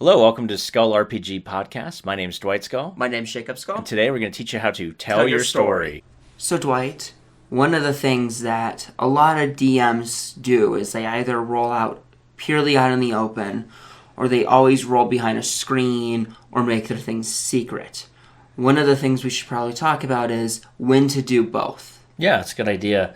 Hello, welcome to Skull RPG Podcast. My name's Dwight Skull. My name's Jacob Skull. And today we're going to teach you how to tell your story. So Dwight, one of the things that a lot of DMs do is they either roll out purely out in the open, or they always roll behind a screen, or make their things secret. One of the things we should probably talk about is when to do both. Yeah, it's a good idea.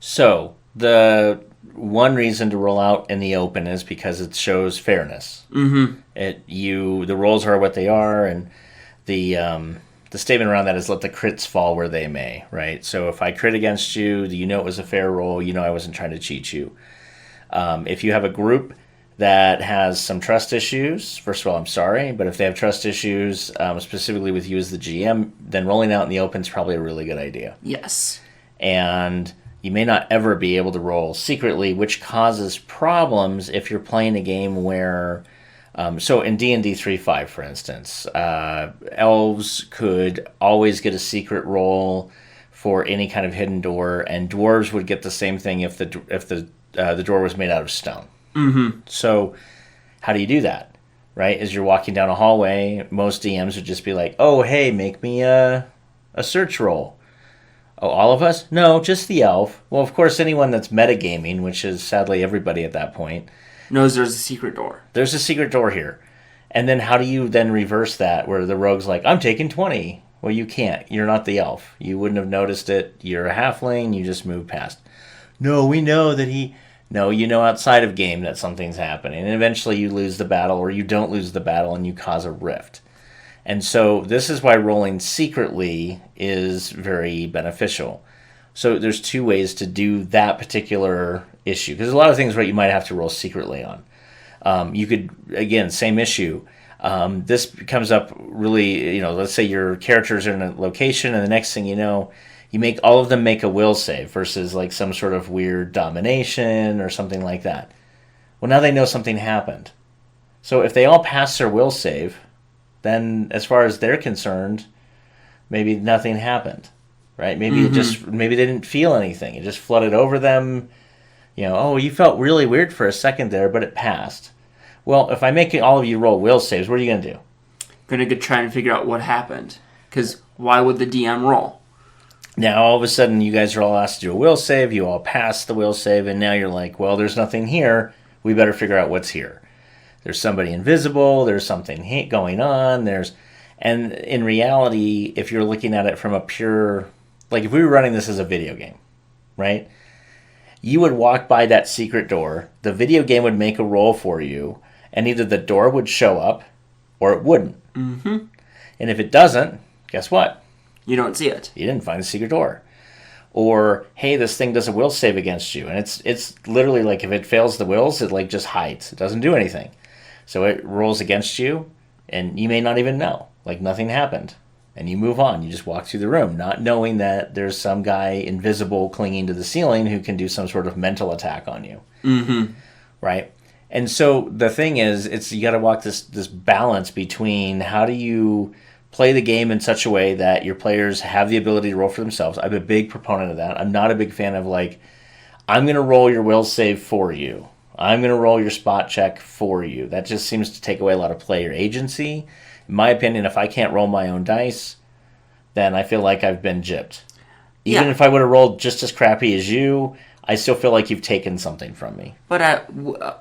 So, the one reason to roll out in the open is because it shows fairness. Mm-hmm. The rolls are what they are, and the statement around that is let the crits fall where they may, right? So if I crit against you, you know it was a fair roll, you know I wasn't trying to cheat you. If you have a group that has some trust issues, first of all, I'm sorry, but if they have trust issues, specifically with you as the GM, then rolling out in the open is probably a really good idea. Yes. And you may not ever be able to roll secretly, which causes problems if you're playing a game where... so in D&D 3.5, for instance, elves could always get a secret roll for any kind of hidden door, and dwarves would get the same thing if the door was made out of stone. Mm-hmm. So how do you do that, right? As you're walking down a hallway, most DMs would just be like, oh, hey, make me a search roll. Oh, all of us? No, just the elf. Well, of course, anyone that's metagaming, which is sadly everybody at that point, knows there's a secret door. There's a secret door here. And then how do you then reverse that where the rogue's like, I'm taking 20. Well, you can't. You're not the elf. You wouldn't have noticed it. You're a halfling. You just move past. No, we know that No, you know outside of game that something's happening. And eventually you lose the battle, or you don't lose the battle and you cause a rift. And so this is why rolling secretly is very beneficial. So there's two ways to do that particular issue. Because a lot of things where you might have to roll secretly on. You could, again, same issue. This comes up really, let's say your characters are in a location and the next thing you know, you make all of them make a will save versus like some sort of weird domination or something like that. Well, now they know something happened. So if they all pass their will save, then as far as they're concerned, maybe nothing happened. Right? Maybe maybe they didn't feel anything. It just flooded over them. You felt really weird for a second there, but it passed. Well, if I make all of you roll will saves, what are you going to do? Going to try and figure out what happened. Because why would the DM roll? Now, all of a sudden, you guys are all asked to do a will save. You all pass the will save, and now you're like, well, there's nothing here. We better figure out what's here. There's somebody invisible. There's something going on. And in reality, if you're looking at it from a pure... Like, if we were running this as a video game, right? You would walk by that secret door. The video game would make a roll for you, and either the door would show up or it wouldn't. Mm-hmm. And if it doesn't, guess what? You don't see it. You didn't find the secret door. Or, hey, this thing does a will save against you. And it's literally like if it fails the wills, it like just hides. It doesn't do anything. So it rolls against you, and you may not even know. Like nothing happened. And you move on. You just walk through the room, not knowing that there's some guy invisible clinging to the ceiling who can do some sort of mental attack on you. Mm-hmm. Right? And so the thing is, you got to walk this balance between how do you play the game in such a way that your players have the ability to roll for themselves. I'm a big proponent of that. I'm not a big fan of like, I'm going to roll your will save for you. I'm going to roll your spot check for you. That just seems to take away a lot of player agency. In my opinion, if I can't roll my own dice, then I feel like I've been gypped. Even if I would have rolled just as crappy as you, I still feel like you've taken something from me. But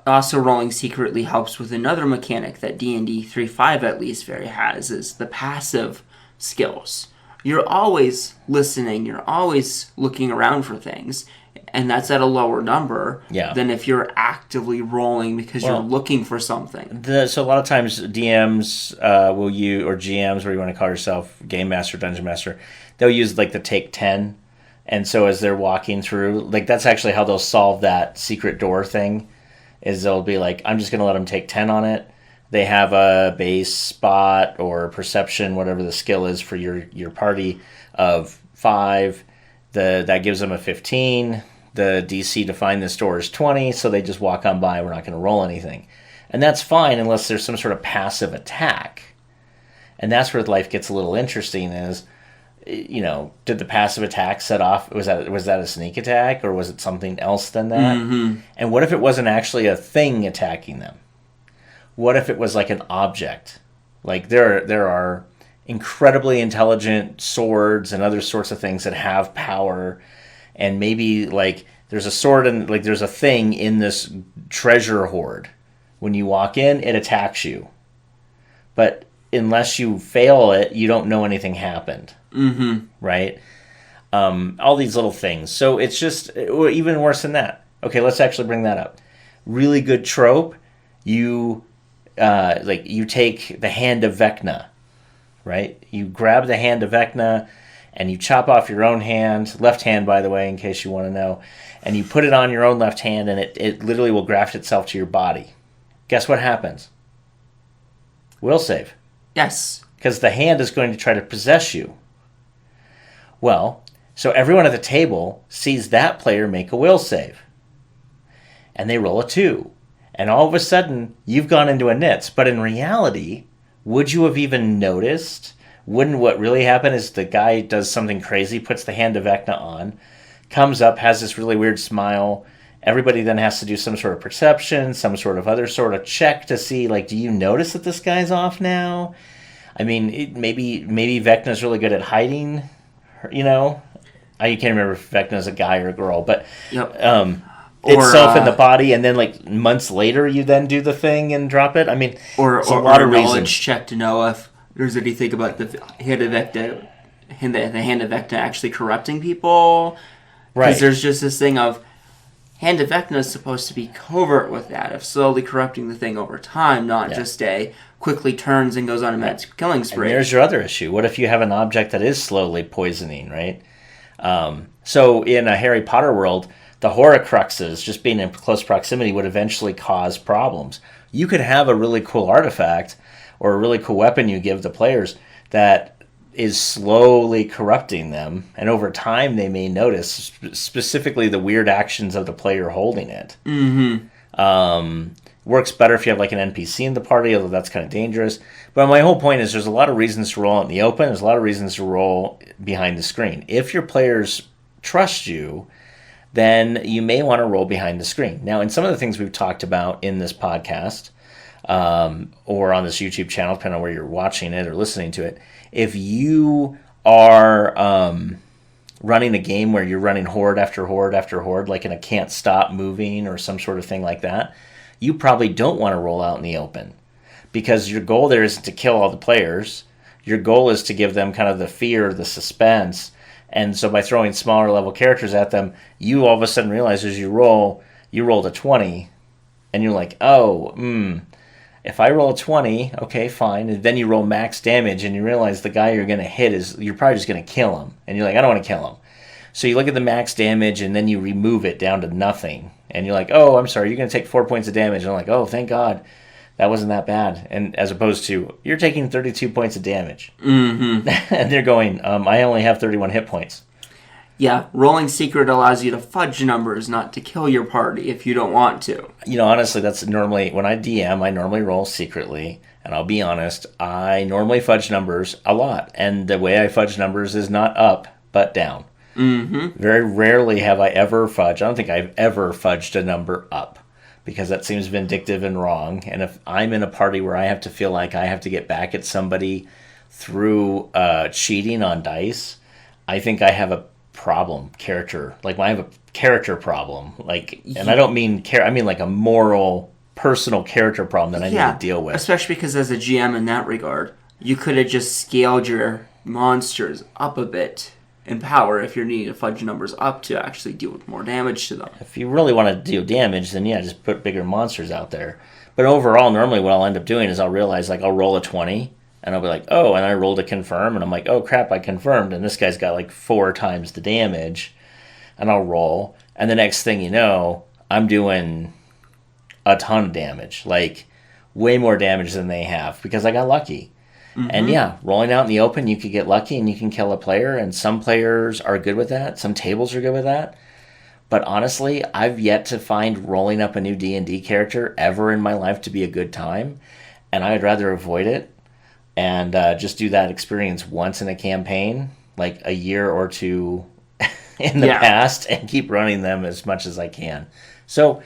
also rolling secretly helps with another mechanic that D&D 3.5 at least has, is the passive skills. You're always listening, you're always looking around for things, and that's at a lower number than if you're actively rolling because you're looking for something. So a lot of times DMs will use, or GMs, where you want to call yourself, Game Master, Dungeon Master, they'll use like the take 10. And so as they're walking through, like that's actually how they'll solve that secret door thing, is they'll be like, I'm just going to let them take 10 on it. They have a base spot or perception, whatever the skill is for your party, of 5. That gives them a 15. The DC to find this door is 20, so they just walk on by. We're not going to roll anything. And that's fine unless there's some sort of passive attack. And that's where life gets a little interesting is, did the passive attack set off, was that a sneak attack, or was it something else than that? Mm-hmm. And what if it wasn't actually a thing attacking them? What if it was like an object? Like there are incredibly intelligent swords and other sorts of things that have power, and maybe like there's a sword and like there's a thing in this treasure hoard. When you walk in, it attacks you. But unless you fail it, you don't know anything happened. Mm-hmm. Right? All these little things. So it's just even worse than that. Okay, let's actually bring that up. Really good trope. You you take the hand of Vecna, right? You grab the hand of Vecna and you chop off your own hand, left hand, by the way, in case you want to know, and you put it on your own left hand, and it literally will graft itself to your body. Guess what happens? Will save. Yes. Because the hand is going to try to possess you. Well, so everyone at the table sees that player make a will save. And they roll a 2. And all of a sudden, you've gone into a nits. But in reality, would you have even noticed? Wouldn't what really happen is the guy does something crazy, puts the hand of Vecna on, comes up, has this really weird smile. Everybody then has to do some sort of perception, some sort of other sort of check to see, like, do you notice that this guy's off now? I mean, maybe Vecna's really good at hiding, you know? I can't remember if Vecna's a guy or a girl, but Yep. itself in the body, and then like months later you then do the thing and drop it. I mean, or a lot of knowledge reasons. check to know if there's anything about the hand of Vecna, the hand of Vecna actually corrupting people. Right. Because there's just this thing of hand of Vecna is supposed to be covert with that, of slowly corrupting the thing over time, not just a quickly turns and goes on a mad killing spree. And there's your other issue. What if you have an object that is slowly poisoning, right? So in a Harry Potter world, the Horcruxes, just being in close proximity, would eventually cause problems. You could have a really cool artifact or a really cool weapon you give the players that is slowly corrupting them, and over time they may notice, specifically the weird actions of the player holding it. Mm-hmm. Works better if you have like an NPC in the party, although that's kind of dangerous. But my whole point is there's a lot of reasons to roll out in the open. There's a lot of reasons to roll behind the screen. If your players trust you, then you may want to roll behind the screen. Now, in some of the things we've talked about in this podcast or on this YouTube channel, depending on where you're watching it or listening to it, if you are running a game where you're running horde after horde after horde, like in a can't stop moving or some sort of thing like that, you probably don't want to roll out in the open, because your goal there isn't to kill all the players. Your goal is to give them kind of the fear, the suspense. And so by throwing smaller level characters at them, you all of a sudden realize as you rolled a 20, and you're like, if I roll a 20, okay, fine. And then you roll max damage, and you realize the guy you're going to hit you're probably just going to kill him. And you're like, I don't want to kill him. So you look at the max damage, and then you remove it down to nothing. And you're like, oh, I'm sorry, you're going to take 4 points of damage. And I'm like, oh, thank God. That wasn't that bad. And as opposed to, you're taking 32 points of damage. Mm-hmm. And they're going, I only have 31 hit points. Yeah, rolling secret allows you to fudge numbers, not to kill your party if you don't want to. You know, honestly, that's normally, when I DM, I normally roll secretly. And I'll be honest, I normally fudge numbers a lot. And the way I fudge numbers is not up, but down. Mm-hmm. Very rarely have I ever fudged. I don't think I've ever fudged a number up, because that seems vindictive and wrong. And if I'm in a party where I have to feel like I have to get back at somebody through cheating on dice, I think I have a character. Like, I have a character problem. Like, and I don't mean I mean like a moral, personal character problem that I need to deal with. Especially because as a GM in that regard, you could have just scaled your monsters up a bit in power if you're needing to fudge numbers up to actually deal with more damage to them. If you really want to deal damage, then yeah, just put bigger monsters out there. But overall, normally what I'll end up doing is I'll realize, like, I'll roll a 20, and I'll be like, oh, and I rolled a confirm, and I'm like, oh crap, I confirmed, and this guy's got like 4 times the damage, and I'll roll, and the next thing you know, I'm doing a ton of damage, like way more damage than they have, because I got lucky. Mm-hmm. And yeah, rolling out in the open, you could get lucky and you can kill a player, and some players are good with that. Some tables are good with that. But honestly, I've yet to find rolling up a new D&D character ever in my life to be a good time, and I'd rather avoid it and just do that experience once in a campaign, like a year or two in the past, and keep running them as much as I can. So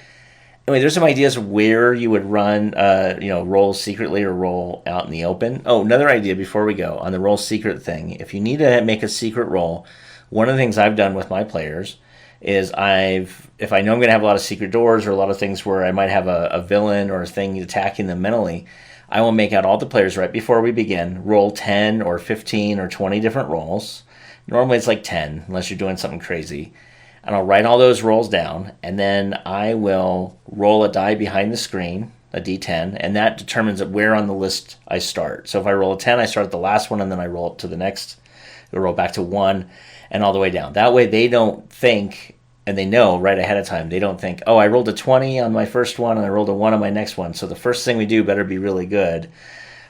Anyway, there's some ideas where you would run, roll secretly or roll out in the open. Oh, another idea before we go on the roll secret thing. If you need to make a secret roll, one of the things I've done with my players is if I know I'm going to have a lot of secret doors or a lot of things where I might have a villain or a thing attacking them mentally, I will make out all the players right before we begin, roll 10 or 15 or 20 different rolls. Normally it's like 10, unless you're doing something crazy. And I'll write all those rolls down, and then I will roll a die behind the screen, a d10, and that determines where on the list I start. So if I roll a 10, I start at the last one, and then I roll up to the next, I roll back to 1, and all the way down. That way they don't think, and they know right ahead of time, they don't think, oh, I rolled a 20 on my first one, and I rolled a 1 on my next one, so the first thing we do better be really good.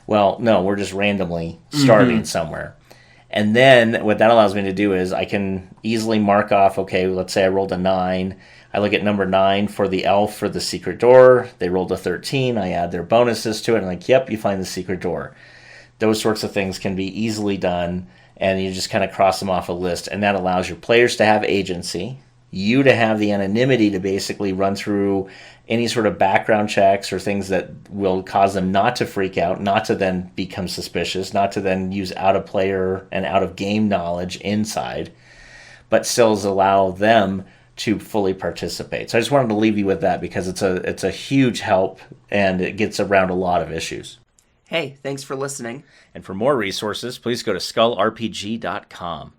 Well, no, we're just randomly starting somewhere. And then what that allows me to do is I can easily mark off, okay, let's say I rolled a 9. I look at number 9 for the elf for the secret door. They rolled a 13. I add their bonuses to it. And like, yep, you find the secret door. Those sorts of things can be easily done. And you just kind of cross them off a list. And that allows your players to have agency, you to have the anonymity to basically run through any sort of background checks or things that will cause them not to freak out, not to then become suspicious, not to then use out of player and out of game knowledge inside, but still allow them to fully participate. So I just wanted to leave you with that because it's a huge help and it gets around a lot of issues. Hey, thanks for listening. And for more resources, please go to skullrpg.com.